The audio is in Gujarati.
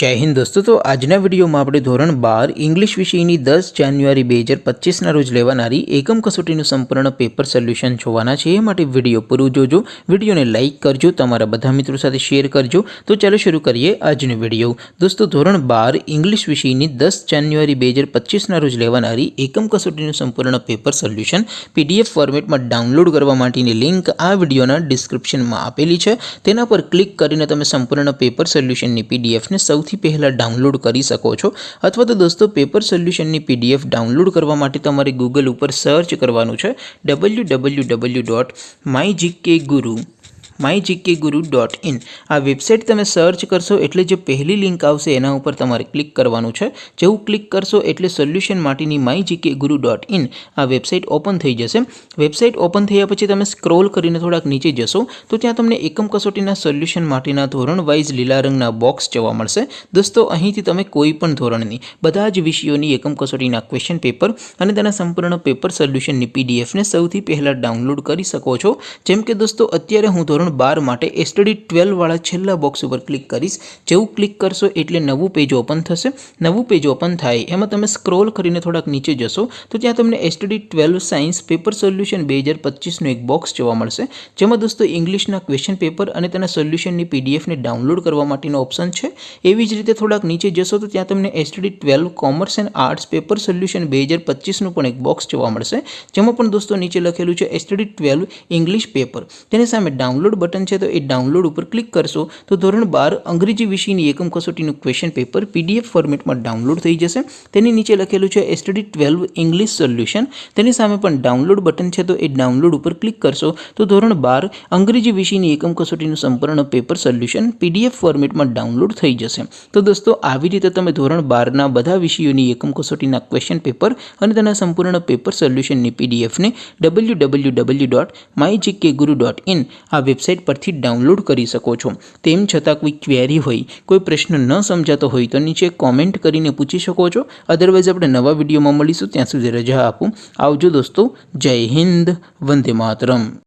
जय हिंद दोस्तों। तो आजना वीडियो में આપણે ધોરણ 12 इंग्लिश વિષયની 10 જાન્યુઆરી 2025 રોજ લેવાનારી એકમ કસોટીનું સંપૂર્ણ પેપર સોલ્યુશન જોવાના છે। એ માટે વિડિયો પૂરો જોજો, વિડિયોને લાઈક કરજો, તમારા બધા મિત્રો સાથે શેર કરજો। તો ચાલો શરૂ કરીએ આજનો વિડિયો। દોસ્તો ધોરણ 12 इंग्लिश વિષયની 10 જાન્યુઆરી 2025 રોજ લેવાનારી એકમ કસોટીનું સંપૂર્ણ પેપર સોલ્યુશન પીડીએફ ફોર્મેટમાં ડાઉનલોડ કરવા માટેની લિંક આ વિડિયોના ડિસ્ક્રિપ્શનમાં આપેલી છે। તેના પર ક્લિક કરીને તમે સંપૂર્ણ પેપર સોલ્યુશનની પીડીએફને સૌથી પહેલા ડાઉનલોડ કરી શકો છો। અથવા તો દોસ્તો પેપર સોલ્યુશનની પીડીએફ ડાઉનલોડ કરવા માટે તમારે ગૂગલ ઉપર સર્ચ કરવાનું છે www.mygkguru.in। આ વેબસાઇટ તમે સર્ચ કરશો એટલે જે પહેલી લિંક આવશે એના ઉપર તમારે ક્લિક કરવાનું છે। જેવું ક્લિક કરશો એટલે સોલ્યુશન માટેની mygkguru.in આ વેબસાઇટ ઓપન થઈ જશે। વેબસાઇટ ઓપન થયા પછી તમે સ્ક્રોલ કરીને થોડાક નીચે જશો તો ત્યાં તમને એકમ કસોટીના સોલ્યુશન માટેના ધોરણ વાઇઝ લીલા રંગના બોક્સ જોવા મળશે। દોસ્તો અહીંથી તમે કોઈ પણ ધોરણની બધા જ વિષયોની એકમ કસોટીના ક્વેશ્ચન પેપર અને તેના સંપૂર્ણ પેપર સોલ્યુશનની પીડીએફને સૌથી પહેલા ડાઉનલોડ કરી શકો છો। જેમ કે દોસ્તો અત્યારે હું ધોરણ 12 માટે એસટીડી 12 વાળા છેલ્લા બોક્સ ઉપર ક્લિક કરીશ। જેવું ક્લિક કરશો એટલે નવું પેજ ઓપન થશે। નવું પેજ ઓપન થાય એમાં તમે સ્ક્રોલ કરીને થોડાક નીચે જશો તો ત્યાં તમને એસટીડી 12 સાયન્સ પેપર સોલ્યુશન 2025 નો એક બોક્સ જોવા મળશે। જેમાં દોસ્તો ઇંગ્લિશના ક્વેશ્ચન પેપર અને તેના સોલ્યુશનની પીડીએફને ડાઉનલોડ કરવા માટેનો ઓપ્શન છે। એવી જ રીતે થોડાક નીચે જશો તો ત્યાં તમને STD 12 commerce and arts paper solution 2025 નું પણ એક બોક્સ જોવા મળશે। જેમાં પણ દોસ્તો નીચે લખેલું છે એસટીડી 12 ઇંગ્લિશ પેપર। તેની સામે ડાઉનલોડ બટન છે તો એ ડાઉનલોડ ઉપર ક્લિક કરશો તો ધોરણ 12 અંગ્રેજી વિષયની એકમ કસોટીનું ક્વેશ્ચન પેપર પીડીએફ ફોર્મેટમાં ડાઉનલોડ થઈ જશે। તેની નીચે લખેલું છે એસટીડી 12 ઇંગ્લિશ સોલ્યુશન। તેની સામે પણ ડાઉનલોડ બટન છે તો એ ડાઉનલોડ ઉપર ક્લિક કરશો તો ધોરણ 12 અંગ્રેજી વિષયની એકમ કસોટીનું સંપૂર્ણ પેપર સોલ્યુશન પીડીએફ ફોર્મેટમાં ડાઉનલોડ થઈ જશે। તો દોસ્તો આવી રીતે તમે ધોરણ 12ના બધા વિષયોની એકમ કસોટીના ક્વેશ્ચન પેપર અને તેના સંપૂર્ણ પેપર સોલ્યુશનની પીડીએફને www.mygkguru.in આ વેબસાઇટ પરથી ડાઉનલોડ કરી શકો છો। તેમ છતાં કોઈ ક્વેરી હોય, કોઈ પ્રશ્ન ન સમજાતો હોય તો નીચે કોમેન્ટ કરીને પૂછી શકો છો। અધરવાઇઝ આપણે નવા વિડીયોમાં મળીશું, ત્યાં સુધી રજા આપો। આવજો દોસ્તો, જય હિન્દ, વંદે માતરમ।